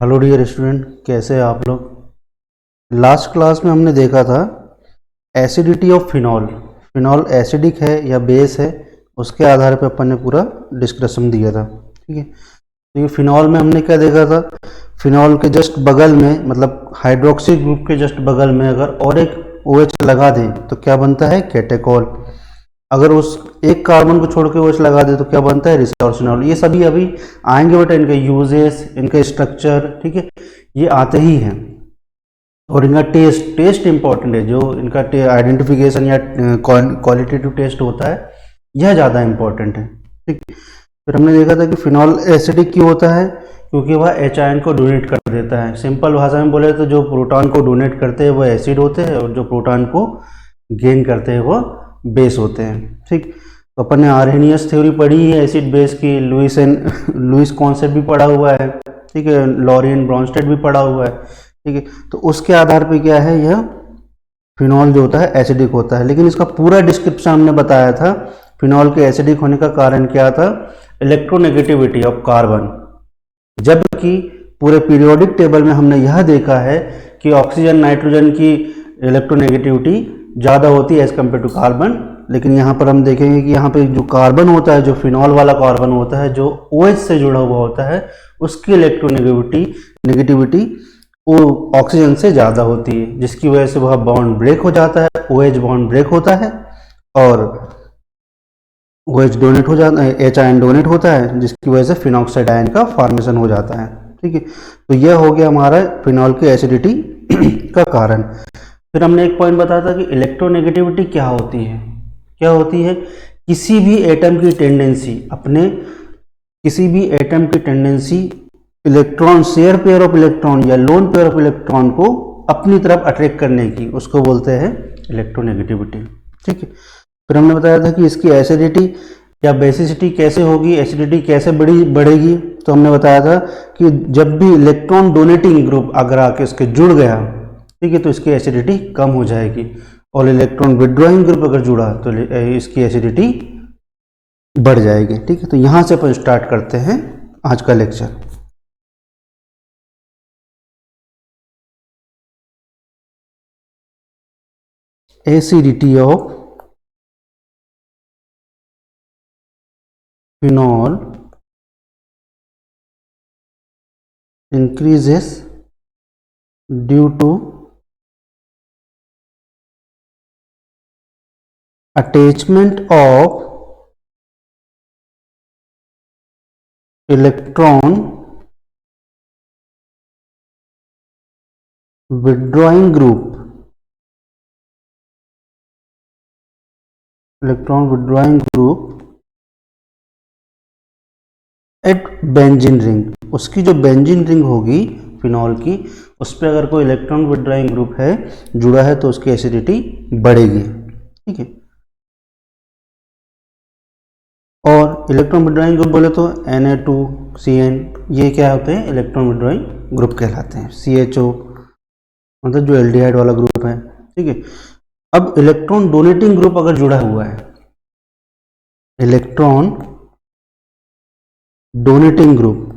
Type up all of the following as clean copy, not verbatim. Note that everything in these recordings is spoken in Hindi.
हेलो डियर स्टूडेंट, कैसे हैं आप लोग। लास्ट क्लास में हमने देखा था acidity of phenol. Phenol acidic है या बेस है, उसके आधार पर अपन ने पूरा डिस्कशन दिया था। ठीक है, तो ये फिनॉल में हमने क्या देखा था, फिनॉल के जस्ट बगल में, मतलब हाइड्रोक्सी ग्रुप के जस्ट बगल में अगर और एक OH लगा दें तो क्या बनता है, कैटेकॉल। अगर उस एक कार्बन को छोड़ के OH लगा दे तो क्या बनता है, रिसोर्सिनॉल। ये सभी अभी आएंगे बेटा, इनके यूजेस, इनके स्ट्रक्चर, ठीक है, ये आते ही हैं। और इनका टेस्ट इंपॉर्टेंट है, जो इनका आइडेंटिफिकेशन या क्वालिटेटिव टेस्ट होता है, यह ज़्यादा इंपॉर्टेंट है। ठीक, फिर हमने देखा था कि फिनॉल एसिडिक क्यों होता है, क्योंकि वह H आयन को डोनेट कर देता है। सिंपल भाषा में बोले तो जो प्रोटॉन को डोनेट करते हैं वो एसिड होते हैं, और जो प्रोटॉन को गेन करते हैं वो बेस होते हैं। ठीक, तो अपन ने आर्हेनियस थ्योरी पढ़ी है एसिड बेस की, लुईस कॉन्सेप्ट भी पढ़ा हुआ है, ठीक है, लॉरियन ब्रॉन्स्टेड भी पढ़ा हुआ है। ठीक है, तो उसके आधार पे क्या है, यह फिनॉल जो होता है एसिडिक होता है। लेकिन इसका पूरा डिस्क्रिप्शन हमने बताया था, फिनॉल के एसिडिक होने का कारण क्या था, इलेक्ट्रोनेगेटिविटी ऑफ कार्बन। जबकि पूरे पीरियोडिक टेबल में हमने यह देखा है कि ऑक्सीजन नाइट्रोजन की इलेक्ट्रोनेगेटिविटी ज़्यादा होती है एज कम्पेयर टू कार्बन। लेकिन यहाँ पर हम देखेंगे कि यहाँ पे जो कार्बन होता है, जो फिनॉल वाला कार्बन होता है, जो OH से जुड़ा हुआ होता है, उसकी इलेक्ट्रोनेगेटिविटी वो ऑक्सीजन से ज़्यादा होती है, जिसकी वजह से वह बॉन्ड ब्रेक हो जाता है, OH बॉन्ड ब्रेक होता है और OH डोनेट हो जाता है, H आयन डोनेट होता है, जिसकी वजह से फिनॉक्साइड आयन का फॉर्मेशन हो जाता है। ठीक है, तो यह हो गया हमारा फिनॉल की एसिडिटी का कारण। फिर हमने एक पॉइंट बताया था कि इलेक्ट्रोनेगेटिविटी क्या होती है। क्या होती है, किसी भी एटम की टेंडेंसी, अपने किसी भी एटम की tendency electron, share pair of electron या लोन पेयर ऑफ इलेक्ट्रॉन को अपनी तरफ अट्रैक्ट करने की, उसको बोलते हैं इलेक्ट्रोनेगेटिविटी। ठीक है, फिर हमने बताया था कि इसकी एसिडिटी या बेसिसिटी कैसे होगी, एसिडिटी कैसे बढ़ेगी। तो हमने बताया था कि जब भी इलेक्ट्रॉन डोनेटिंग ग्रुप अगर आके इसके जुड़ गया, ठीक है, तो इसकी एसिडिटी कम हो जाएगी, और इलेक्ट्रॉन विड्रॉइंग ग्रुप अगर जुड़ा तो इसकी एसिडिटी बढ़ जाएगी। ठीक है, तो यहां से अपन स्टार्ट करते हैं आज का lecture. Acidity of phenol increases due to attachment of electron withdrawing group, at benzene ring. उसकी जो बेंजीन रिंग होगी फिनॉल की, उस पर अगर कोई इलेक्ट्रॉन विड्रॉइंग ग्रुप है, जुड़ा है, तो उसकी एसिडिटी बढ़ेगी। ठीक है, और इलेक्ट्रॉन विड्रॉइंग ग्रुप बोले तो Na2CN, ये क्या होते हैं, इलेक्ट्रॉन विड्रॉइंग ग्रुप कहलाते हैं। CHO मतलब जो एल्डिहाइड वाला ग्रुप है। ठीक है, अब इलेक्ट्रॉन डोनेटिंग ग्रुप अगर जुड़ा हुआ है, इलेक्ट्रॉन डोनेटिंग ग्रुप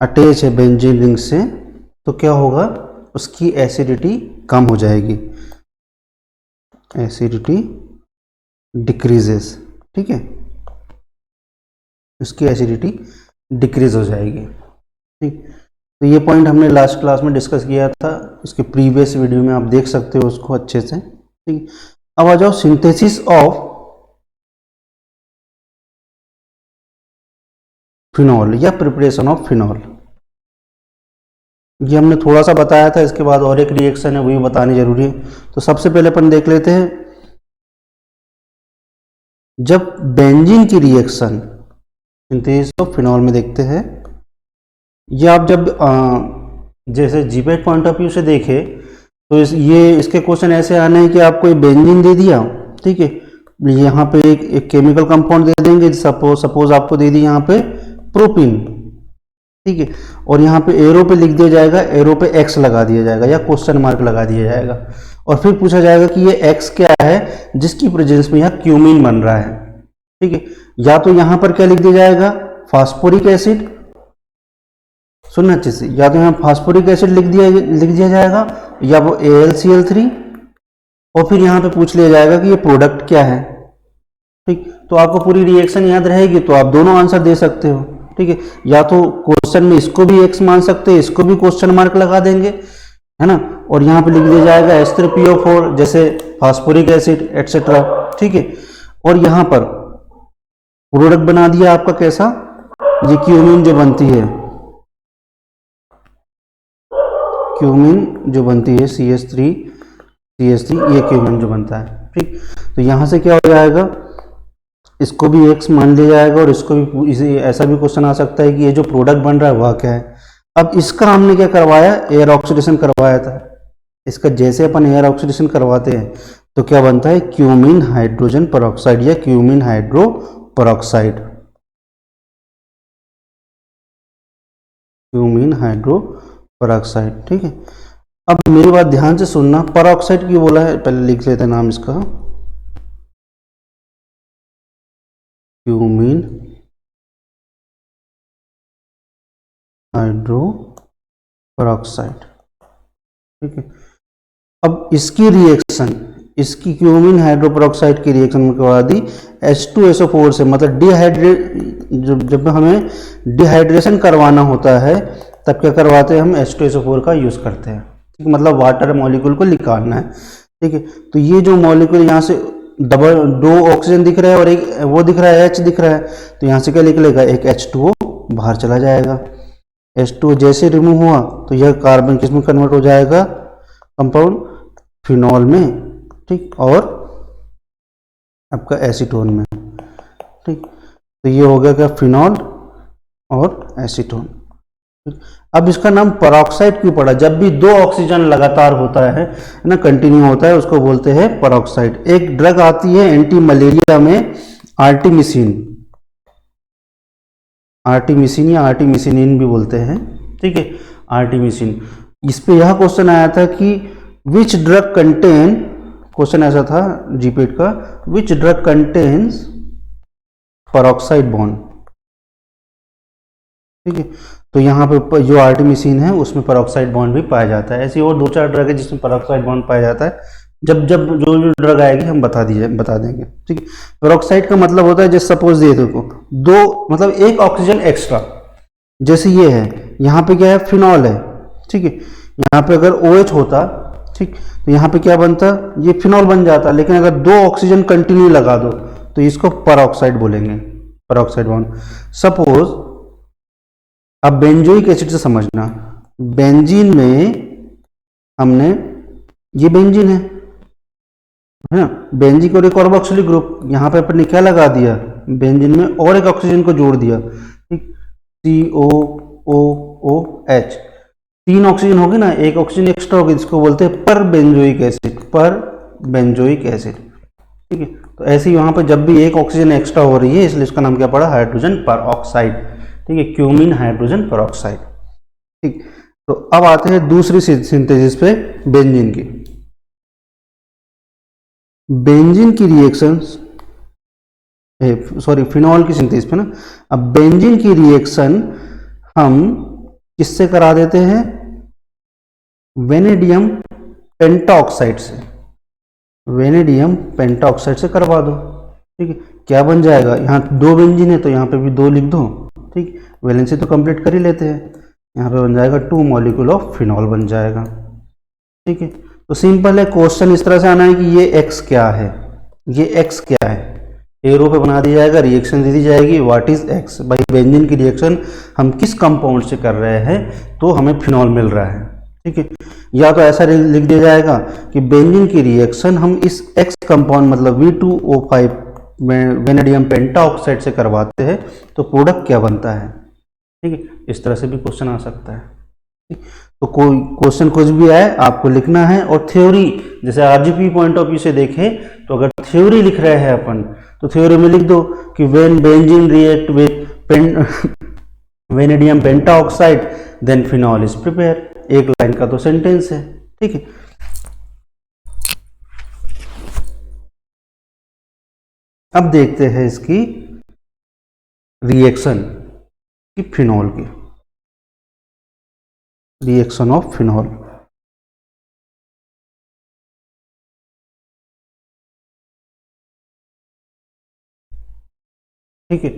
अटैच है बेंजीन रिंग से, तो क्या होगा, उसकी एसिडिटी कम हो जाएगी, एसिडिटी डिक्रीजेस। ठीक है, उसकी एसिडिटी डिक्रीज हो जाएगी। ठीक, तो ये पॉइंट हमने लास्ट क्लास में डिस्कस किया था, उसके प्रीवियस वीडियो में आप देख सकते हो उसको अच्छे से। ठीक, अब आ जाओ सिंथेसिस ऑफ फिनॉल या प्रिपरेशन ऑफ फिनॉल। ये हमने थोड़ा सा बताया था, इसके बाद और एक रिएक्शन है, वही बतानी जरूरी है। तो सबसे पहले अपन देख लेते हैं, जब बेंजीन की रिएक्शन सिंथेसिस ऑफ फिनॉल में देखते हैं, ये आप जब जैसे जीपेट पॉइंट ऑफ व्यू से देखें तो इसके क्वेश्चन ऐसे आने हैं कि आपको बेंजीन दे दिया, ठीक है, यहाँ पे एक केमिकल कंपाउंड दे देंगे, सपोज आपको दे दी यहाँ पे प्रोपीन, ठीक है, और यहाँ पे एरो पे लिख दिया जाएगा, एरो पे X लगा दिया जाएगा या क्वेश्चन मार्क लगा दिया जाएगा, और फिर पूछा जाएगा कि ये X क्या है, जिसकी प्रेजेंस में यहाँ क्यूमीन बन रहा है। ठीक है, या तो यहां पर क्या लिख दिया जाएगा, फास्फोरिक एसिड, सुनना अच्छे से, या तो यहाँ फास्फोरिक एसिड लिख दिया जाएगा, या वो AlCl3, और फिर यहाँ पे पूछ लिया जाएगा कि ये प्रोडक्ट क्या है। ठीक, तो आपको पूरी रिएक्शन याद रहेगी तो आप दोनों आंसर दे सकते हो। ठीक है, या तो क्वेश्चन में इसको भी एक्स मान सकते हैं, इसको भी क्वेश्चन मार्क लगा देंगे, है ना, और यहाँ पे लिख दिया जाएगा H3PO4 जैसे फास्फोरिक एसिड एटसेट्रा। ठीक है, और यहाँ पर प्रोडक्ट बना दिया आपका कैसा, ये क्यूमीन जो बनती है, क्यूमीन जो बनती है CH3 ये क्यूमीन जो बनता है। ठीक, तो यहां से क्या हो जाएगा, इसको भी एक्स मान लिया जाएगा, और इसको भी ऐसा भी क्वेश्चन आ सकता है कि ये जो प्रोडक्ट बन रहा है वह क्या है। अब इसका हमने क्या करवाया, एयर ऑक्सीडेशन करवाया था। इसका जैसे अपन एयर ऑक्सीडेशन करवाते हैं तो क्या बनता है, क्यूमीन हाइड्रोजन पेरोक्साइड या cumene hydro peroxide, cumene hydro peroxide. ठीक है, अब मेरी बात ध्यान से सुनना, पेरोक्साइड क्यों बोला है, पहले लिख लेते हैं नाम इसका, क्यूमीन हाइड्रो पेरोक्साइड। ठीक है, अब इसकी रिएक्शन, इसकी क्यूमीन हाइड्रो पेरोक्साइड की रिएक्शन में करवा दी H2SO4 से, मतलब जब हमें डिहाइड्रेशन करवाना होता है तब क्या करवाते हैं हम, H2SO4 का यूज करते हैं। ठीक, मतलब वाटर मॉलिक्यूल को निकालना है। ठीक है, तो ये जो मॉलिक्यूल यहाँ से दो ऑक्सीजन दिख रहा है और एक वो दिख रहा है, H दिख रहा है, तो यहाँ से क्या निकलेगा, एक H2O बाहर चला जाएगा। H2O जैसे रिमूव हुआ तो यह कार्बन किस में कन्वर्ट हो जाएगा, कंपाउंड फिनॉल में। ठीक, और आपका एसीटोन में। ठीक, तो ये हो गया क्या, फिनॉल और एसीटोन। अब इसका नाम पेरोक्साइड क्यों पड़ा, जब भी दो ऑक्सीजन लगातार होता है ना, कंटिन्यू होता है, उसको बोलते हैं पेरोक्साइड। एक ड्रग आती है एंटी मलेरिया में, आर्टिमिसिन, आर्टिमिसिन या आर्टिमिसिनिन भी बोलते हैं। ठीक है, आर्टिमिसिन। इस पे यह क्वेश्चन आया था कि विच ड्रग कंटेन, क्वेश्चन ऐसा था जीपेट का, which drug contains peroxide bond. ठीक है, तो यहाँ पे जो आर्टिमिसिन है उसमें पेरोक्साइड बॉन्ड भी पाया जाता है। ऐसी और दो चार ड्रग है जिसमें पेरोक्साइड बॉन्ड पाया जाता है, जब जो ड्रग आएगी हम बता देंगे। ठीक है, पेरोक्साइड का मतलब होता है, जैसे सपोज ये देखो, दो मतलब एक ऑक्सीजन एक्स्ट्रा, जैसे ये है, यहाँ पे क्या है, फिनॉल है। ठीक है, यहाँ पे अगर OH होता, ठीक, तो यहाँ पे क्या बनता, ये फिनॉल बन जाता, लेकिन अगर दो ऑक्सीजन कंटिन्यू लगा दो तो इसको पेरोक्साइड बोलेंगे, पेरोक्साइड बॉन्ड। सपोज अब बेंजोइक एसिड से समझना, बेंजीन में हमने, ये बेंजीन है ना, बेंजीन और एक कार्बोक्सिलिक ग्रुप, यहाँ पे अपन ने क्या लगा दिया, बेंजीन में और एक ऑक्सीजन को जोड़ दिया। ठीक, COOH, तीन ऑक्सीजन होगी ना, एक ऑक्सीजन एक्स्ट्रा होगी, जिसको बोलते हैं पर बेंजोइक एसिड, पर बेंजोइक एसिड। ठीक है, तो ऐसे ही वहां पर जब भी एक ऑक्सीजन एक्स्ट्रा हो रही है, इसलिए इसका नाम क्या पड़ा, हाइड्रोजन पेरोक्साइड। ठीक है, क्यूमीन हाइड्रोजन पेरोक्साइड। ठीक, तो अब आते हैं दूसरी सिंथेसिस पे, बेंजीन की। बेंजीन की रिएक्शन, सॉरी फिनॉल की सिंथेसिस पे ना। अब बेंजीन की रिएक्शन हम किससे करा देते हैं, वेनेडियम पेंटाऑक्साइड से, वेनेडियम पेंटाऑक्साइड से करवा दो। ठीक है, क्या बन जाएगा, यहाँ दो बेंजीन है तो यहाँ पे भी दो लिख दो। ठीक, वैलेंसी तो कंप्लीट कर ही लेते हैं, यहाँ पे बन जाएगा 2 मॉलिक्यूल ऑफ फिनॉल बन जाएगा। ठीक है, तो सिंपल है, क्वेश्चन इस तरह से आना है कि ये एक्स क्या है, ये एक्स क्या है, एरो पे बना दिया जाएगा, रिएक्शन दे दी जाएगी, व्हाट इज एक्स, भाई बेंजीन की रिएक्शन हम किस कंपाउंड से कर रहे हैं, तो हमें फिनॉल मिल रहा है। ठीक है, या तो ऐसा लिख दिया जाएगा कि बेंजीन की रिएक्शन हम इस एक्स कंपाउंड मतलब V2O5 वेनेडियम पेंटाऑक्साइड से करवाते हैं, तो प्रोडक्ट क्या बनता है। ठीक है, इस तरह से भी क्वेश्चन आ सकता है। ठीक? तो कोई क्वेश्चन कुछ भी आए आपको लिखना है, और थ्योरी जैसे आरजीपी पॉइंट ऑफ व्यू से देखें तो अगर थ्योरी लिख रहे हैं अपन, तो थ्योरी में लिख दो कि when benzene react with vanadium pentoxide then phenol is prepare. एक लाइन का तो सेंटेंस है। ठीक है, अब देखते हैं इसकी रिएक्शन की फिनॉल की, रिएक्शन ऑफ फिनॉल। ठीक है,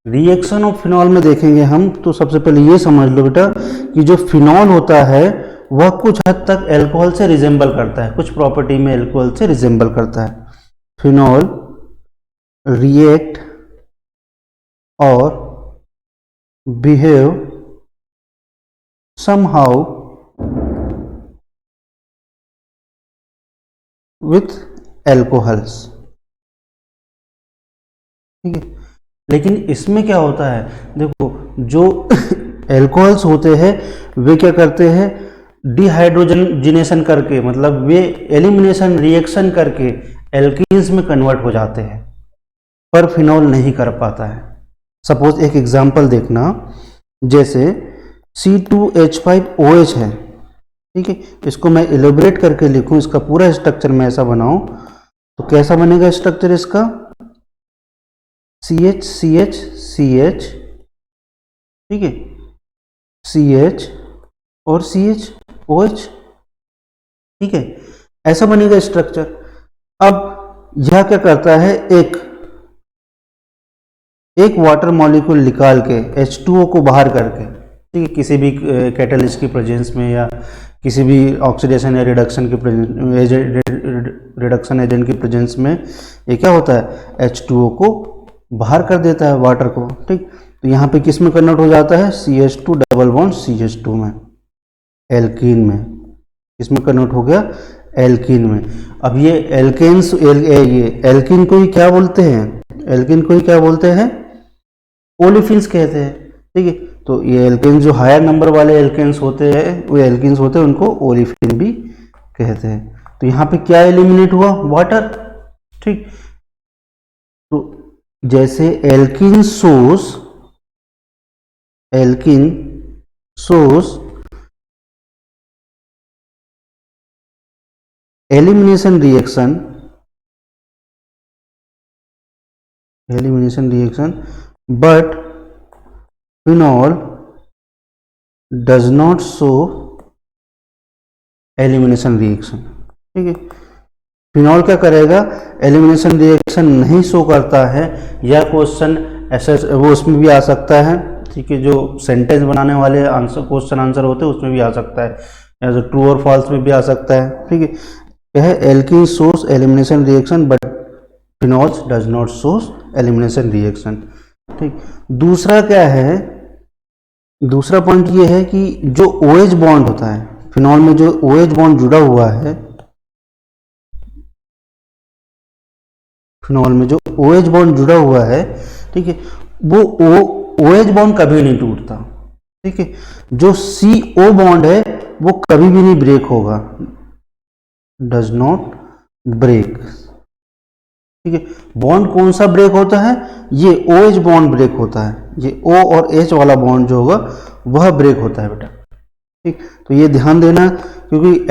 रिएक्शन ऑफ फिनॉल में देखेंगे हम तो सबसे पहले ये समझ लो बेटा कि जो फिनॉल होता है वह कुछ हद तक अल्कोहल से रिजेंबल करता है, कुछ प्रॉपर्टी में अल्कोहल से रिजेंबल करता है। फिनॉल रिएक्ट और बिहेव समहाउ विथ अल्कोहल्स। ठीक है, लेकिन इसमें क्या होता है, देखो जो अल्कोहल्स होते हैं वे क्या करते हैं, डिहाइड्रोजनेशन करके, मतलब वे एलिमिनेशन रिएक्शन करके एल्कीन्स में कन्वर्ट हो जाते हैं, पर फिनॉल नहीं कर पाता है। सपोज एक एग्जांपल देखना, जैसे C2H5OH है। ठीक है, इसको मैं इलेबोरेट करके लिखूं, इसका पूरा स्ट्रक्चर मैं ऐसा बनाऊं तो कैसा बनेगा स्ट्रक्चर इसका, CH, ठीक है, CH और CHOH। ठीक है, ऐसा बनेगा स्ट्रक्चर। अब यह क्या करता है, एक वाटर मॉलिक्यूल निकाल के H2O को बाहर करके, ठीक है, किसी भी कैटलिस्ट की प्रेजेंस में या किसी भी ऑक्सीडेशन या रिडक्शन की रिडक्शन एजेंट की प्रेजेंस में ये क्या होता है, H2O को बाहर कर देता है वाटर को। ठीक, तो यहाँ पे किस में कन्वर्ट हो जाता है, CH2 डबल बॉन्ड CH2 में, एल्कीन में। इसमें कन्वर्ट हो गया एल्कीन में। अब ये एल्केन्स, ये एल्कीन को ही क्या बोलते हैं, एल्कीन को ही क्या बोलते हैं, ओलिफिन्स कहते हैं। ठीक है, तो ये एल्केन्स जो हायर नंबर वाले एल्केन्स होते हैं, वो एल्कीन्स होते हैं, उनको ओलिफिन भी कहते हैं। तो यहाँ पे क्या एलिमिनेट हुआ, वाटर। ठीक, तो जैसे alkene source elimination reaction but phenol does not show elimination reaction। ठीक है, फिनॉल क्या करेगा, एलिमिनेशन रिएक्शन नहीं शो करता है। यह क्वेश्चन ऐसा वो उसमें भी आ सकता है। ठीक है, जो सेंटेंस बनाने वाले आंसर क्वेश्चन आंसर होते हैं उसमें भी आ सकता है, या जो ट्रू और फॉल्स में भी आ सकता है। ठीक है, यह alkene shows elimination reaction but phenols does not shows elimination reaction. ठीक, दूसरा क्या है, दूसरा पॉइंट ये है कि जो OH बॉन्ड होता है फिनॉल में, जो OH बॉन्ड जुड़ा हुआ है, फिनॉल में जो OH बॉन्ड जुड़ा हुआ है, ठीक है, वो OH बॉन्ड कभी नहीं टूटता। ठीक है, जो CO बॉन्ड है वो कभी भी नहीं ब्रेक होगा, डज नॉट ब्रेक। ठीक है, बॉन्ड कौन सा ब्रेक होता है, ये OH बॉन्ड ब्रेक होता है, ये O और H वाला बॉन्ड जो होगा वह ब्रेक होता है बेटा। ठीक, तो ये ध्यान देना, क्योंकि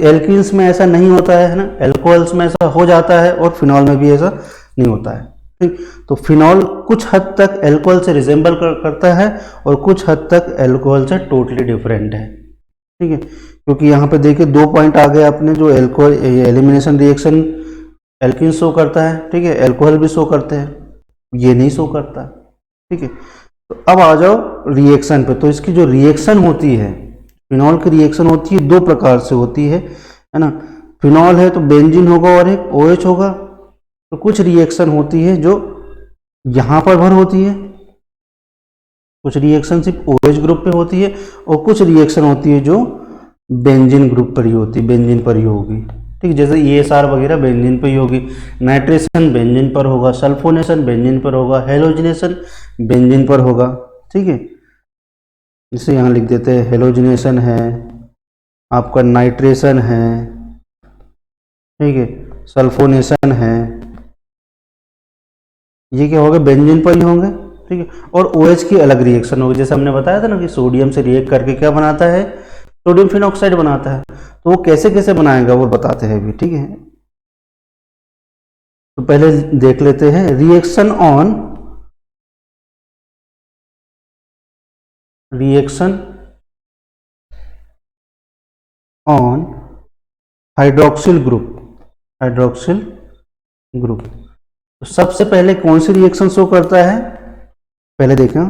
एल्कीन्स में ऐसा नहीं होता है ना, एल्कोहल्स में ऐसा हो जाता है और फिनॉल में भी ऐसा नहीं होता है। ठीक, तो फिनॉल कुछ हद तक एल्कोहल से रिजेंबल करता है और कुछ हद तक एल्कोहल से टोटली डिफरेंट है। ठीक है, क्योंकि यहाँ पे देखिए 2 पॉइंट आ गए अपने, जो alcohol elimination reaction alkene show करता है, ठीक है, एल्कोहल भी शो करते हैं, ये नहीं शो करता। ठीक है, तो अब आ जाओ रिएक्शन पे। तो इसकी जो रिएक्शन होती है, फिनॉल की रिएक्शन होती है 2 प्रकार से होती है ना। फिनॉल है तो बेंजीन होगा और एक OH होगा। तो कुछ रिएक्शन होती है जो यहाँ पर भर होती है, कुछ रिएक्शन सिर्फ OH ग्रुप पे होती है, और कुछ रिएक्शन होती है जो बेंजीन ग्रुप पर ही होती है, बेंजीन पर ही होगी। ठीक, जैसे ESR वगैरह बेंजीन पर ही होगी, नाइट्रेशन बेंजीन पर होगा, सल्फोनेशन बेंजीन पर होगा, हेलोजिनेशन बेंजीन पर होगा। ठीक है, इसे यहाँ लिख देते हैं, हेलोजिनेशन है, आपका नाइट्रेशन है, ठीक है, सल्फोनेशन है, ये क्या होगा, बेंजीन पर ही होंगे। ठीक है, और OH की अलग रिएक्शन होगी, जैसे हमने बताया था ना कि सोडियम से रिएक्ट करके क्या बनाता है, सोडियम फिनॉक्साइड बनाता है। तो वो कैसे कैसे बनाएगा वो बताते हैं अभी। ठीक है, तो पहले देख लेते हैं रिएक्शन ऑन हाइड्रोक्सिल ग्रुप। तो सबसे पहले कौन सी रिएक्शन शो करता है, पहले देखें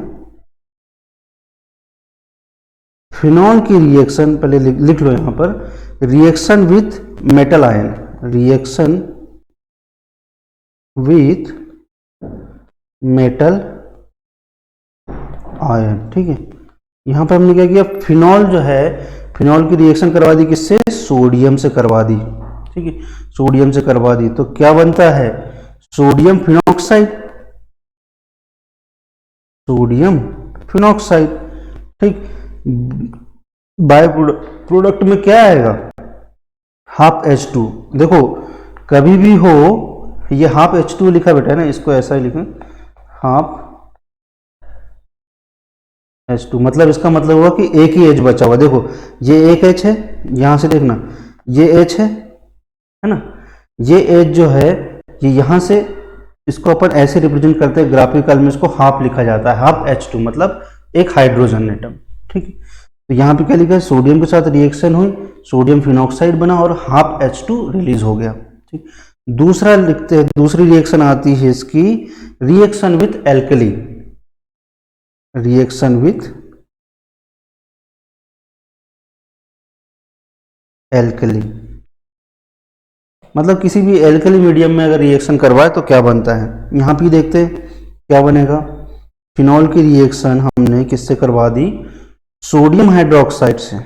फिनॉल की रिएक्शन, पहले लिख लो यहां पर, reaction with metal ion, reaction with metal ion. ठीक है, यहां पर हमने क्या किया, फिनॉल जो है, फिनॉल की रिएक्शन करवा दी किससे, सोडियम से करवा दी। ठीक है, सोडियम से करवा दी तो क्या बनता है, सोडियम फिनॉक्साइड, सोडियम फिनॉक्साइड। ठीक, बाय प्रोडक्ट में क्या आएगा, हाफ H2। देखो कभी भी हो, ये हाफ H2 लिखा बेटा है ना, इसको ऐसा ही लिखें, हाफ H2, मतलब इसका मतलब हुआ कि एक ही H बचा हुआ। देखो ये एक H है, यहां से देखना ये H है ना, ये H जो है ये यहां से, इसको अपन ऐसे रिप्रेजेंट करते हैं ग्राफिकल में, इसको हाफ लिखा जाता है, हाफ H2 मतलब एक हाइड्रोजन एटम। ठीक है, तो यहाँ पे क्या लिखा है, सोडियम के साथ रिएक्शन हुई, सोडियम फिनॉक्साइड बना और हाफ H2 रिलीज हो गया। ठीक, दूसरा लिखते हैं, दूसरी रिएक्शन आती है इसकी, reaction with alkali, reaction with alkali, मतलब किसी भी एल्कली मीडियम में अगर रिएक्शन करवाए तो क्या बनता है। यहां पे देखते हैं क्या बनेगा, फिनॉल की रिएक्शन हमने किससे करवा दी, सोडियम हाइड्रोक्साइड से,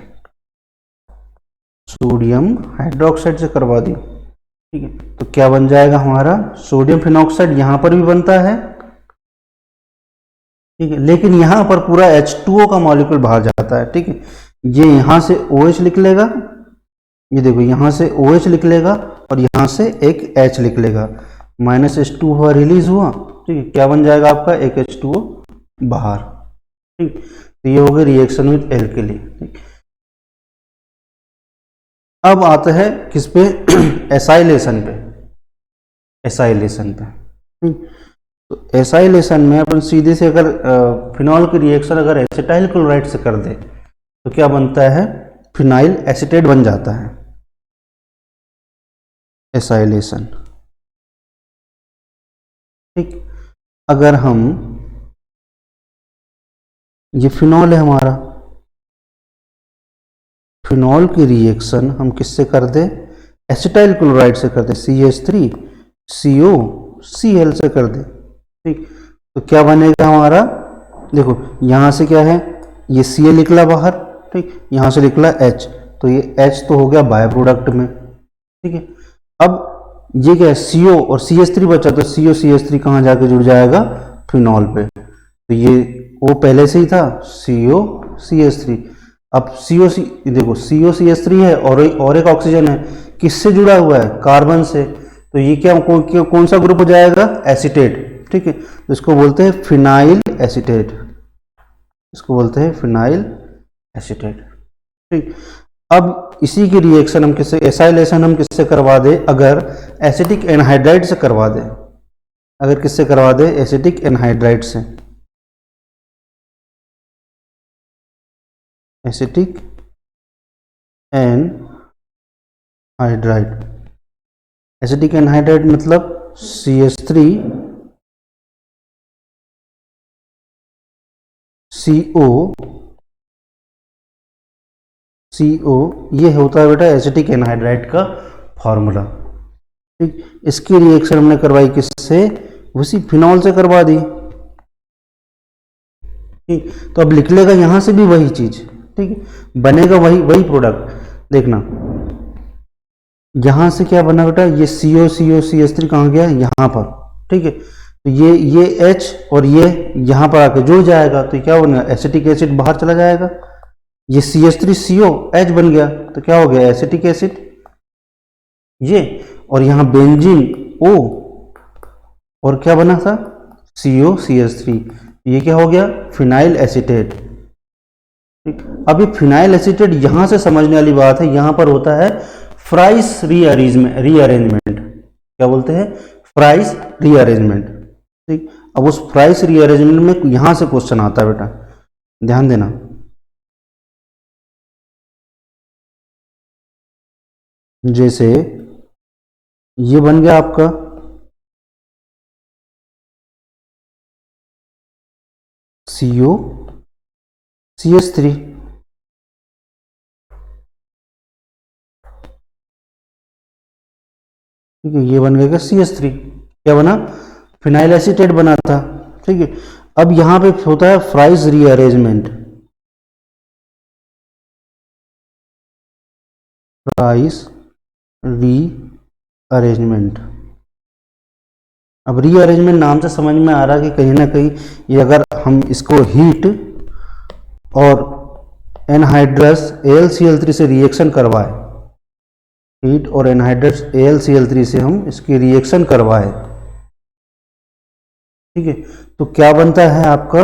सोडियम हाइड्रोक्साइड से करवा दी। ठीक है, तो क्या बन जाएगा हमारा, सोडियम फिनॉक्साइड यहां पर भी बनता है। ठीक है, लेकिन यहां पर पूरा H2O का मॉलिक्यूल बाहर जाता है। ठीक है, ये यहां से OH लिख लेगा, ये देखो यहां से OH लिख लेगा और यहां से एक H लिख लेगा, माइनस H2 हुआ, रिलीज हुआ। ठीक है, क्या बन जाएगा आपका, एक H2O बाहर। ठीक, तो ये हो गया रिएक्शन विथ एल्कली। अब आता है किस पे, एसाइलेशन पे, एसाइलेशन पे। तो एसाइलेशन में अपन सीधे से अगर फिनॉल की रिएक्शन अगर एसिटाइल क्लोराइड से कर दे तो क्या बनता है, फिनाइल एसीटेट बन जाता है, एसाइलेशन। ठीक, अगर हम, ये फिनॉल है हमारा, फिनॉल की रिएक्शन हम किससे कर दे, एसिटाइल क्लोराइड से कर दे, CH3COCl से कर दे। ठीक, तो क्या बनेगा हमारा, देखो यहां से क्या है, ये Cl निकला बाहर, ठीक, यहां से निकला H, तो ये H तो हो गया बाय प्रोडक्ट में। ठीक है, अब ये क्या है, CO और CH3 बचा, तो COCH3 कहां जाके जुड़ जाएगा, फिनॉल पे। तो ये वो पहले से ही था, COCH3, अब देखो COCH3 है और एक ऑक्सीजन है, किससे जुड़ा हुआ है, कार्बन से, तो ये क्या कौन सा ग्रुप हो जाएगा, एसीटेट। ठीक है, तो इसको बोलते हैं फिनाइल एसीटेट, इसको बोलते हैं फिनाइल एसीटेट। ठीक, अब इसी की रिएक्शन हम किससे, एसाइलेशन हम किससे करवा दे, अगर एसिटिक एनहाइड्राइड से करवा दे, अगर किससे करवा दे, एसिटिक एनहाइड्राइड से, एसिटिक एनहाइड्राइड, एसिटिक एनहाइड्राइड मतलब CH3CO, ये होता है बेटा एसिटिक एनहाइड्राइड का फॉर्मूला। ठीक, इसकी रिएक्शन हमने करवाई किससे, उसी फिनॉल से करवा दी। ठीक, तो अब लिख लेगा यहां से भी वही चीज। ठीक है, बनेगा वही प्रोडक्ट। देखना यहां से क्या बना बेटा, ये COCH3 कहां गया, यहां पर। ठीक है, तो ये H और ये यहां पर आके जुड़ जाएगा, तो क्या बनेगा, एसिटिक एसिड बाहर चला जाएगा, ये CH3CO H बन गया, तो क्या हो गया, एसिटिक एसिड ये, और यहां बेंजीन O, और क्या बना था, COCH3, ये क्या हो गया, फिनाइल एसीटेट। ठीक, अब ये फिनाइल एसीटेट यहां से समझने वाली बात है, यहां पर होता है फ्राइस रीअरेंजमेंट, क्या बोलते हैं, प्राइस रीअरेंजमेंट। ठीक, अब उस प्राइस रीअरेंजमेंट में यहां से क्वेश्चन आता है बेटा, ध्यान देना। जैसे ये बन गया आपका CO CH3, ठीक है, ये बन गया CH3, क्या बना, फिनाइल एसीटेट बना था। ठीक है, अब यहां पे होता है प्राइस रीअरेंजमेंट, प्राइस रीअरेंजमेंट। अब रीअरेंजमेंट नाम से समझ में आ रहा है कि कहीं ना कहीं ये अगर हम इसको हीट और एनहाइड्रस AlCl3 से रिएक्शन करवाए, हीट और एनहाइड्रस AlCl3 से हम इसकी रिएक्शन करवाए, ठीक है, तो क्या बनता है आपका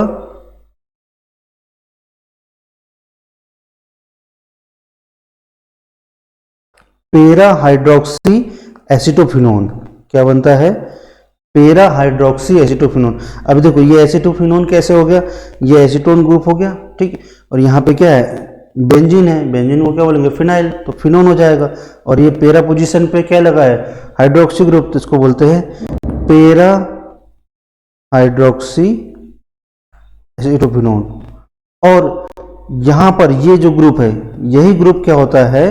पेरा हाइड्रोक्सी एसिटोफिनोन। क्या बनता है, पेरा हाइड्रोक्सी एसिटोफिनोन। अभी देखो ये एसिटोफिनोन कैसे हो गया, ये एसीटोन ग्रुप हो गया, ठीक, और यहाँ पे क्या है, बेंजीन है, बेंजीन को क्या बोलेंगे, फिनाइल, तो फिनोन हो जाएगा। और ये पेरा पोजीशन पे क्या लगा है, हाइड्रोक्सी ग्रुप, तो इसको बोलते हैं पेरा हाइड्रोक्सी एसिटोफिनोन। और यहां पर ये जो ग्रुप है, यही ग्रुप क्या होता है,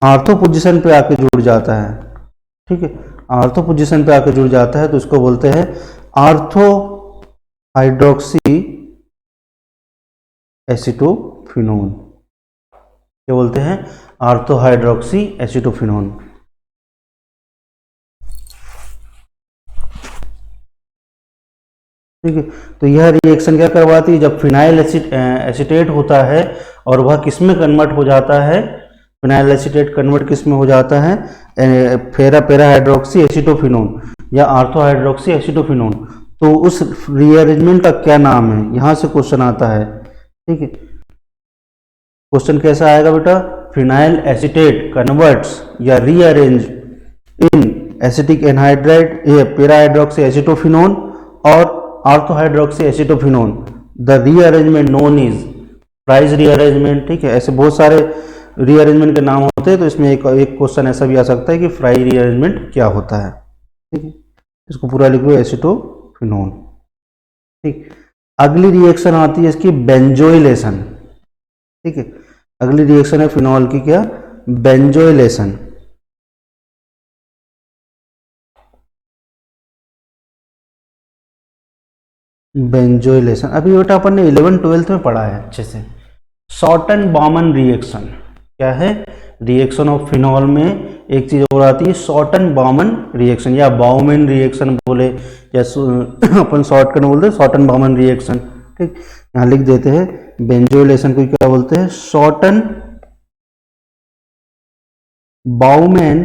आर्थो पोजीशन पे आके जुड़ जाता है। ठीक है, आर्थो पोजीशन पे आके जुड़ जाता है तो इसको बोलते हैं आर्थो हाइड्रोक्सी एसिटोफिनोन। क्या बोलते हैं, आर्थो हाइड्रोक्सी एसिटोफिनोन। ठीक है, तो यह रिएक्शन क्या करवाती है, जब फिनाइल एसिटेट होता है और वह किस में कन्वर्ट हो जाता है, फिनाइल एसिटेट कन्वर्ट किस में हो जाता है, पेरा हाइड्रोक्सी एसिटोफिनोन या आर्थो हाइड्रोक्सी एसिटोफिनोन। तो उस रीअरेंजमेंट का क्या नाम है, यहां से क्वेश्चन आता है। ठीक है, क्वेश्चन कैसा आएगा बेटा, फिनाइल एसिटेट कन्वर्ट्स या रीअरेंज इन एसिटिक एनहाइड्राइड पेरा हाइड्रोक्सी एसिटोफिनोन और ortho hydroxy acetophenone, the rearrangement known is price rearrangement. ठीक है, ऐसे बहुत सारे रीअरेंजमेंट के नाम होते हैं, तो इसमें एक क्वेश्चन ऐसा भी आ सकता है कि फ्राई रीअरेंजमेंट क्या होता है। ठीक है, इसको पूरा लिख लो, एसिटोफिनोन। ठीक, अगली रिएक्शन आती है इसकी बेंजोइलेशन। ठीक है, अगली रिएक्शन है फिनॉल की, क्या, बेंजोइलेशन। बेंजोइलेशन अभी बेटा अपन ने 11th-12th में पढ़ा है अच्छे से। शॉर्टन-बॉमन रिएक्शन क्या है, रिएक्शन ऑफ फिनॉल में एक चीज और आती है शॉर्टन-बॉमन रिएक्शन या बाउमैन रिएक्शन बोले, या अपन शॉर्टकट बोलते हैं शॉर्टन बॉमन रिएक्शन। ठीक, यहाँ लिख देते हैं बेंजोइलेशन को क्या बोलते हैं, शॉर्टन बाउमैन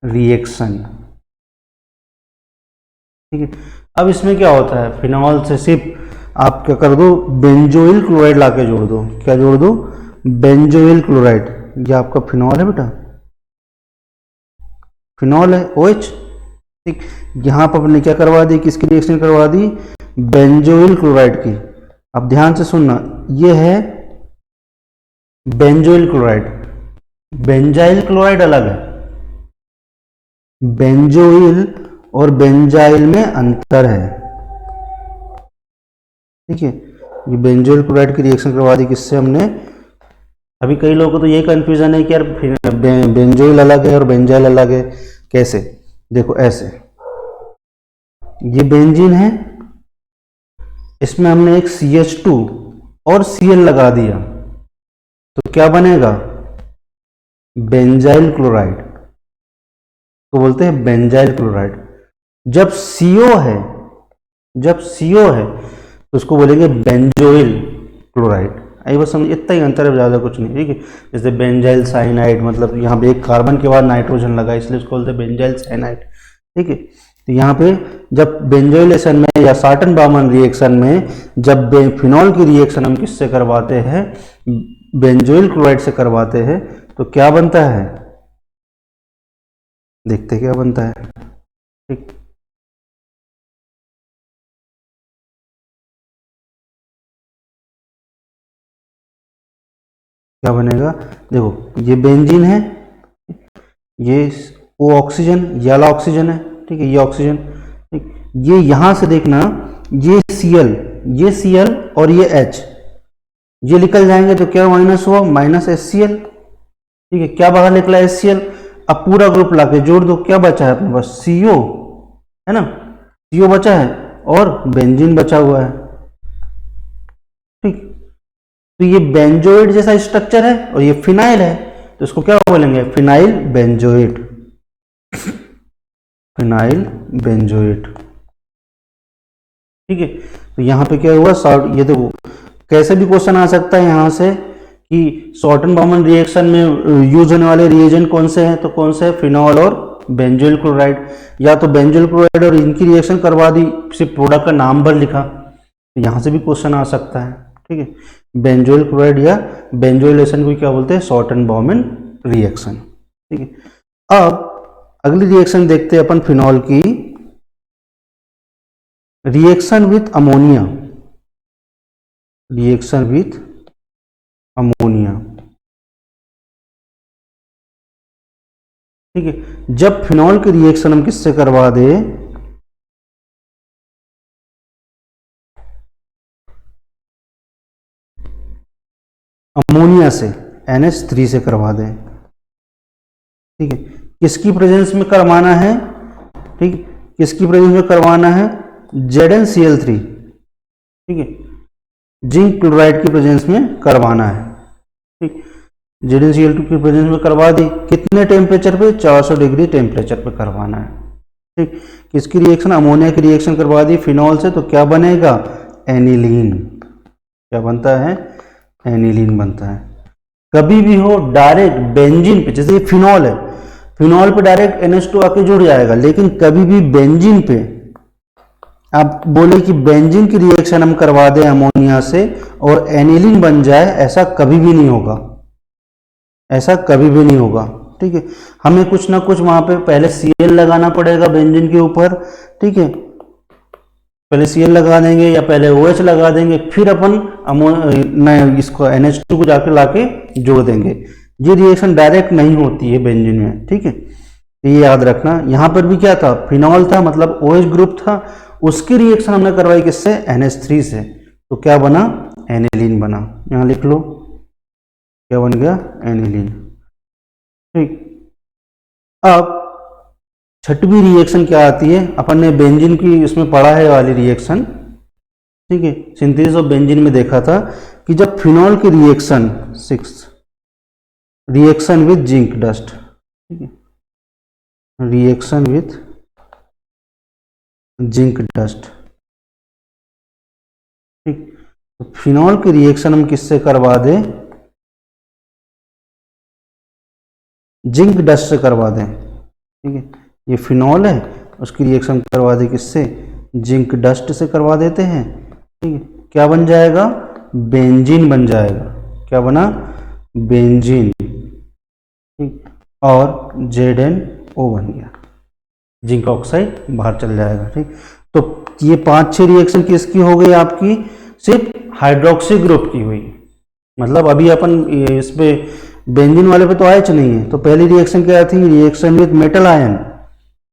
रिएक्शन। ठीक है, अब इसमें क्या होता है, फिनॉल से सिर्फ आप क्या कर दो, बेंजोइल क्लोराइड लाके जोड़ दो। क्या जोड़ दो, बेंजोइल क्लोराइड। ये आपका फिनॉल है बेटा, फिनॉल है OH। ठीक, यहां पर हमने क्या करवा दी, किसकी रिएक्शन करवा दी, बेंजोइल क्लोराइड की। अब ध्यान से सुनना, ये है बेंजोइल क्लोराइड, बेंजाइल क्लोराइड अलग है, बेंजोइल और बेंजाइल में अंतर है। ठीक है, ये बेंजोइल क्लोराइड की रिएक्शन करवा दी किससे हमने। अभी कई लोगों को तो ये कंफ्यूजन है कि यार बेंजोइल अलग है और बेंजाइल अलग है, कैसे, देखो ऐसे, ये बेंजीन है, इसमें हमने एक CH2 और Cl लगा दिया, तो क्या बनेगा, बेंजाइल क्लोराइड, तो बोलते हैं बेंजाइल क्लोराइड। जब CO है, जब CO है तो उसको बोलेंगे बेंजोइल क्लोराइड। आई बस समझ, इतना ही अंतर है, ज़्यादा कुछ नहीं। ठीक है, जैसे बेंजाइल साइनाइड, मतलब यहाँ पे एक कार्बन के बाद नाइट्रोजन लगा इसलिए उसको बोलते हैं बेंजाइल साइनाइड। ठीक है, तो यहाँ पे जब बेंजोइलेशन में या शॉर्टन बॉमन रिएक्शन में जब फिनॉल की रिएक्शन हम किससे करवाते हैं, बेंजोइल क्लोराइड से करवाते हैं तो क्या बनता है, देखते क्या बनता है। ठीक, क्या बनेगा, देखो ये बेंजीन है, ये ओ ऑक्सीजन, ये वाला ऑक्सीजन है, ठीक है, ये ऑक्सीजन, ठीक, ये यहां से देखना, ये Cl, ये Cl और ये H, ये निकल जाएंगे तो क्या माइनस हुआ, माइनस HCl, ठीक है, क्या बाहर निकला HCl। अब पूरा ग्रुप लाके जोड़ दो, क्या बचा है अपने पास, CO है ना, CO बचा है और बेंजीन बचा हुआ है। ठीक, तो ये बेंजोइड जैसा स्ट्रक्चर है और ये फिनाइल है, तो इसको क्या बोलेंगे, फिनाइल बेंजोइड, फिनाइल बेंजोइड। ठीक है, तो यहां पे क्या हुआ, ये देखो कैसे भी क्वेश्चन आ सकता है यहां से कि शॉर्टन बॉमन रिएक्शन में यूज होने वाले रिएजेंट कौन से हैं, तो कौन से, फिनॉल और बेंजोइल क्लोराइड, या तो बेंजोइल क्लोराइड और इनकी रिएक्शन करवा दी, सिर्फ प्रोडक्ट का नाम भर लिखा, तो यहां से भी क्वेश्चन आ सकता है। ठीक है, बेंजोइल क्लोराइड या बेंजोइलेशन को क्या बोलते हैं, शॉर्टन बॉमन रिएक्शन। ठीक है, अब अगली रिएक्शन देखते हैं अपन फिनॉल की, reaction with ammonia, reaction with ammonia. ठीक है, जब फिनॉल की रिएक्शन हम किससे करवा दे, अमोनिया से, NH3 से करवा दें। ठीक है, किसकी प्रेजेंस में करवाना है, ठीक, किसकी प्रेजेंस में करवाना है, ZnCl3, ठीक है, जिंक क्लोराइड की प्रेजेंस में करवाना है। ठीक, ZnCl2 की प्रेजेंस में करवा दी, कितने टेम्परेचर पे, 400 डिग्री टेम्परेचर पे करवाना है। ठीक, किसकी रिएक्शन, अमोनिया की रिएक्शन करवा दी फिनॉल से, तो क्या बनेगा, एनिलीन, क्या बनता है, एनिलीन बनता है। कभी भी हो डायरेक्ट बेंजीन पे, जैसे ये फिनॉल है, फिनॉल पे डायरेक्ट NH2 आके जुड़ जाएगा, लेकिन कभी भी बेंजीन पे आप बोले कि बेंजीन की रिएक्शन हम करवा दें अमोनिया से और एनिलीन बन जाए, ऐसा कभी भी नहीं होगा, ऐसा कभी भी नहीं होगा। ठीक है, हमें कुछ ना कुछ वहां पे पहले Cl लगाना पड़ेगा बेंजीन के ऊपर। ठीक है, पहले Cl लगा देंगे या पहले OH लगा देंगे, फिर अपन इसको NH2 को जाके लाके जोड़ देंगे। ये रिएक्शन डायरेक्ट नहीं होती है बेंजीन में। ठीक है, तो ये याद रखना। यहां पर भी क्या था, फिनॉल था, मतलब OH ग्रुप था, उसकी रिएक्शन हमने करवाई किससे, NH3 से, तो क्या बना, एनिलीन बना। यहां लिख लो क्या बन गया, एनिलीन। ठीक, अब छठवीं रिएक्शन क्या आती है, अपन ने बेंजीन की इसमें पढ़ा है वाली रिएक्शन। ठीक है, सिंथेसिस ऑफ बेंजीन में देखा था कि जब फिनॉल की reaction, 6 reaction with zinc dust, ठीक है, रिएक्शन विथ जिंक डस्ट। ठीक, तो फिनॉल की रिएक्शन हम किससे करवा दें, जिंक डस्ट से करवा दें। ठीक है, ये फिनॉल है, उसकी रिएक्शन करवा दें किससे, जिंक डस्ट से करवा देते हैं। ठीक है, क्या बन जाएगा, बेंजीन बन जाएगा, क्या बना, बेंजीन। ठीक, और ZnO बन गया, जिंक ऑक्साइड बाहर चल जाएगा। ठीक, तो ये 5-6 रिएक्शन किसकी हो गई आपकी, सिर्फ हाइड्रोक्सी ग्रुप की हुई। मतलब अभी अपन इस पे बेंजीन वाले पे तो OH नहीं है, तो पहली रिएक्शन क्या थी, रिएक्शन विथ मेटल आयन,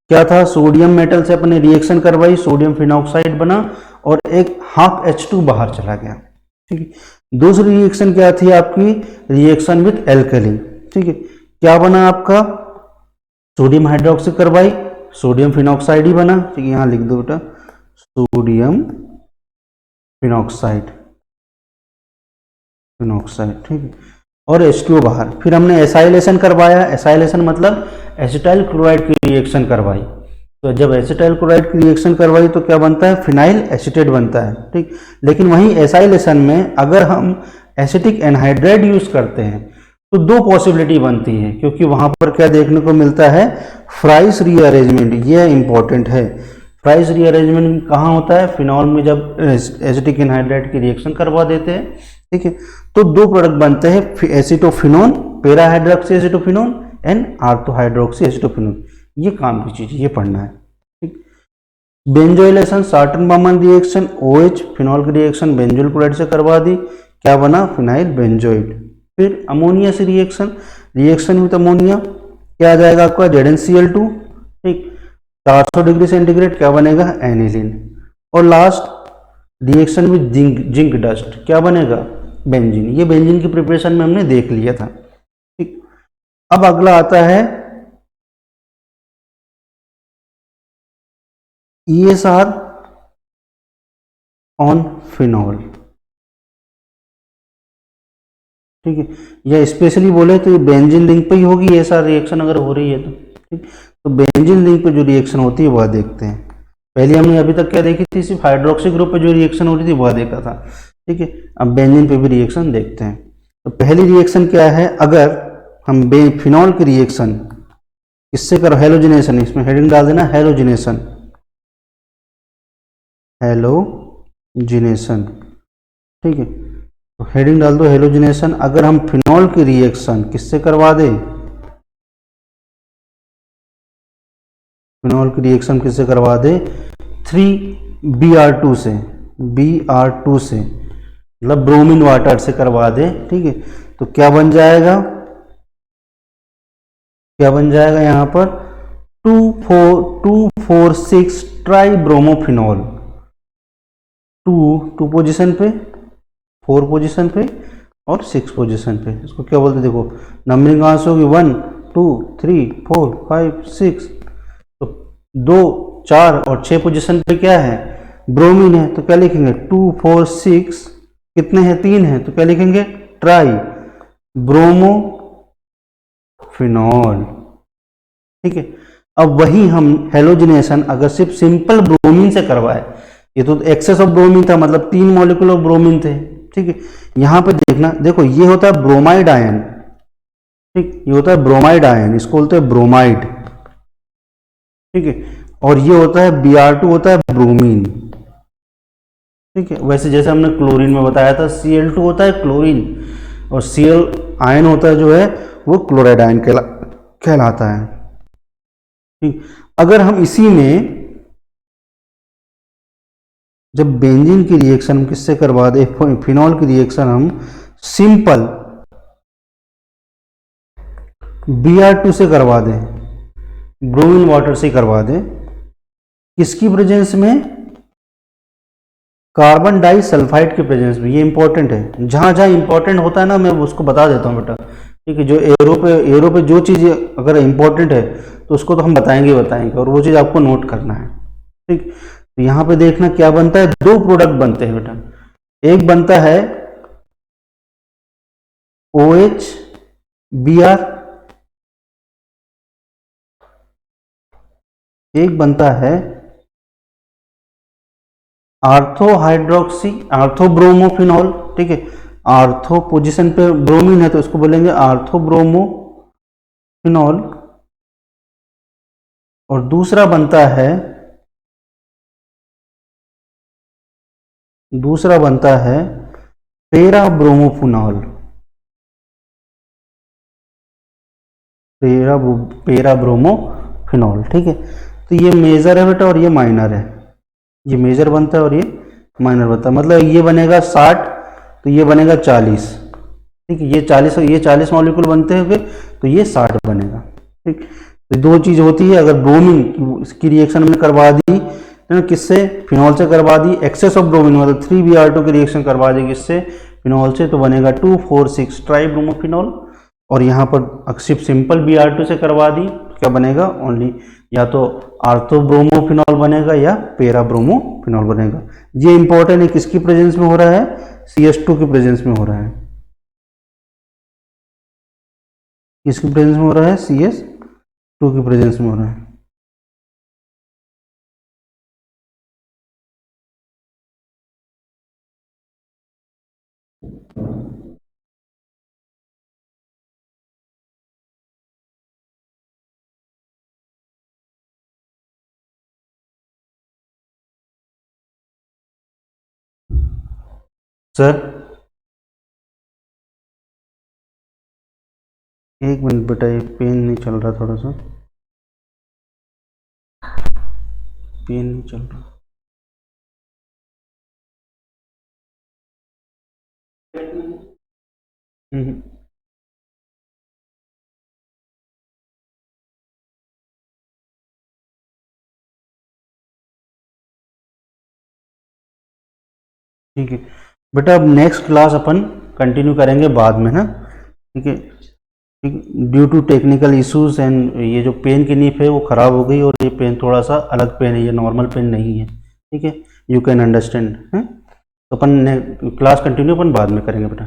क्या था, सोडियम मेटल से अपने रिएक्शन करवाई, सोडियम फिनॉक्साइड बना और एक हाफ H2 बाहर चला गया। ठीक है, दूसरी रिएक्शन क्या थी आपकी, रिएक्शन विथ एल्कली। ठीक है, क्या बना आपका, सोडियम हाइड्रोक्सी करवाई, सोडियम फिनॉक्साइड ही बना। ठीक है, यहां लिख दो बेटा, सोडियम फिनॉक्साइड, फिनॉक्साइड। ठीक है, और H2O बाहर। फिर हमने एसाइलेशन करवाया, एसाइलेशन मतलब एसिटाइल क्लोराइड की रिएक्शन करवाई। तो जब एसिटाइल क्लोराइड की रिएक्शन करवाई तो क्या बनता है, फिनाइल एसीटेट बनता है। ठीक, लेकिन वहीं एसाइलेशन में अगर हम एसिटिक एनहाइड्राइड यूज करते हैं तो 2 पॉसिबिलिटी बनती है, क्योंकि वहां पर क्या देखने को मिलता है, फ्राइस रीअरेंजमेंट। ये इंपॉर्टेंट है, फ्राइस रीअरेंजमेंट कहाँ होता है, फिनॉल में जब एसिटिक एनहाइड्राइड की रिएक्शन करवा देते हैं ठीक है। तो दो प्रोडक्ट बनते हैं, acetophenone, para hydroxy acetophenone and ortho hydroxy acetophenone. ये काम की चीज, ये पढ़ना है, ठीक। Benzoylation, Schotten Baumann reaction, OH phenol की रिएक्शन बेंजोइल क्लोराइड से करवा दी, क्या बना, फिनाइल बेंजोइड। फिर अमोनिया से रिएक्शन, रिएक्शन विद अमोनिया, क्या आ जाएगा आपका, ZnCl2, ठीक। 400 डिग्री सेंटीग्रेड, क्या बनेगा, एनिलीन। और last reaction with zinc dust, क्या बनेगा, बेंजीन। ये बेंजीन की प्रिपरेशन में हमने देख लिया था, ठीक। अब अगला आता है ESR ऑन फिनॉल, ठीक है। या स्पेशली बोले तो ये बेंजीन लिंक पे ही होगी ESR रिएक्शन अगर हो रही है तो, ठीक। तो बेंजीन लिंक पे जो रिएक्शन होती है वह देखते हैं। पहले हमने अभी तक क्या देखी थी, सिर्फ हाइड्रोक्सी ग्रुप पे जो रिएक्शन हो रही थी वह देखा था, ठीक है। अब बेंजीन पे भी रिएक्शन देखते हैं। तो पहली रिएक्शन क्या है, अगर हम फिनॉल की रिएक्शन इससे करो, हेलोजिनेशन, इसमें हेडिंग डाल देना हेलोजिनेशन, हेलोजिनेशन, ठीक है। तो हेडिंग डाल दो हेलोजिनेशन। अगर हम फिनॉल की रिएक्शन किससे करवा दें, फिनॉल की रिएक्शन किससे करवा दें, 3Br2 से, Br2 से, मतलब ब्रोमीन वाटर से करवा दें, ठीक है। तो क्या बन जाएगा, क्या बन जाएगा यहां पर, 2,4,2,4,6 ट्राई ब्रोमोफिनॉल, टू पोजीशन पे, 4 पोजीशन पे और 6 पोजीशन पे। इसको क्या बोलते हैं, देखो नंबरिंग कहां से होगी, 1 2 3 4 5 6। तो 2 4 और 6 पोजीशन पे क्या है, ब्रोमीन है। तो क्या लिखेंगे, 2 4 6, कितने हैं, 3 है, तो क्या लिखेंगे, ट्राई ब्रोमोफिनॉल, ठीक है। अब वही हम हेलोजिनेशन अगर सिर्फ सिंपल ब्रोमीन से करवाए, ये तो एक्सेस ऑफ ब्रोमीन था, मतलब 3 मॉलिक्यूल ऑफ ब्रोमीन थे, ठीक है। यहां पे देखना, देखो ये होता है ब्रोमाइड आयन, ठीक, ये होता है ब्रोमाइड आयन, इसको बोलते हैं ब्रोमाइड, ठीक है। और ये होता है Br2, होता है ब्रोमीन, ठीक है। वैसे जैसे हमने क्लोरीन में बताया था, Cl2 होता है क्लोरीन, और Cl आयन होता है जो है वो क्लोराइड आयन कहलाता है, ठीक। अगर हम इसी में जब बेंजीन की रिएक्शन हम किससे करवा दे, फिनॉल की रिएक्शन हम सिंपल Br2 से करवा दें, ब्रोमीन वाटर से करवा दें, किसकी प्रेजेंस में, कार्बन डाई सल्फाइड के प्रेजेंस में। ये इंपॉर्टेंट है, जहां जहां इंपॉर्टेंट होता है ना मैं उसको बता देता हूं बेटा, ठीक है। जो एरो पे जो चीज़ अगर इंपॉर्टेंट है तो उसको तो हम बताएंगे बताएंगे, और वो चीज़ आपको नोट करना है, ठीक। तो यहां पे देखना क्या बनता है, दो प्रोडक्ट बनते हैं बेटा, एक बनता है OH Br, एक बनता है आर्थो हाइड्रोक्सी, आर्थो ब्रोमोफिनॉल, ठीक है। आर्थो पोजीशन पे ब्रोमीन है तो इसको बोलेंगे आर्थो ब्रोमोफिनॉल। और दूसरा बनता है पेरा ब्रोमोफिनॉल, पेरा पेरा ब्रोमोफिनॉल, ठीक है। तो ये मेजर है बेटा और ये माइनर है, ये मेजर बनता है और ये माइनर बनता है, मतलब ये बनेगा 60 तो ये बनेगा 40, ठीक है। ये 40 मॉलिक्यूल बनते हैं, तो ये 60 बनेगा, ठीक। तो दो चीज होती है, अगर ब्रोमीन इसकी रिएक्शन हमने करवा दी तो किससे, फिनॉल से करवा दी, एक्सेस ऑफ ब्रोमीन मतलब 3Br2 की रिएक्शन करवा दी किससे, फिनॉल से, तो बनेगा 2,4,6 ट्राई ब्रोमोफिनॉल। और यहाँ पर सिर्फ सिंपल Br2 से करवा दी, क्या बनेगा, ओनली या तो आर्थो ब्रोमोफिनॉल बनेगा या पेरा ब्रोमोफिनॉल बनेगा। ये इंपॉर्टेंट है, किसकी प्रेजेंस में हो रहा है, CS2 की प्रेजेंस में हो रहा है, किसकी प्रेजेंस में हो रहा है, CS2 की प्रेजेंस में हो रहा है। सर एक मिनट बेटा, ये पेन नहीं चल रहा, थोड़ा सा पेन नहीं चल रहा। हम्म, ठीक है बेटा, अब नेक्स्ट क्लास अपन कंटिन्यू करेंगे बाद में ना। ठीक है, ठीक, due to technical issues and ये जो पेन की नीफ है वो ख़राब हो गई, और ये पेन थोड़ा सा अलग पेन है, ये नॉर्मल पेन नहीं है। ठीक है, यू कैन अंडरस्टैंड है। तो अपन क्लास कंटिन्यू अपन बाद में करेंगे बेटा।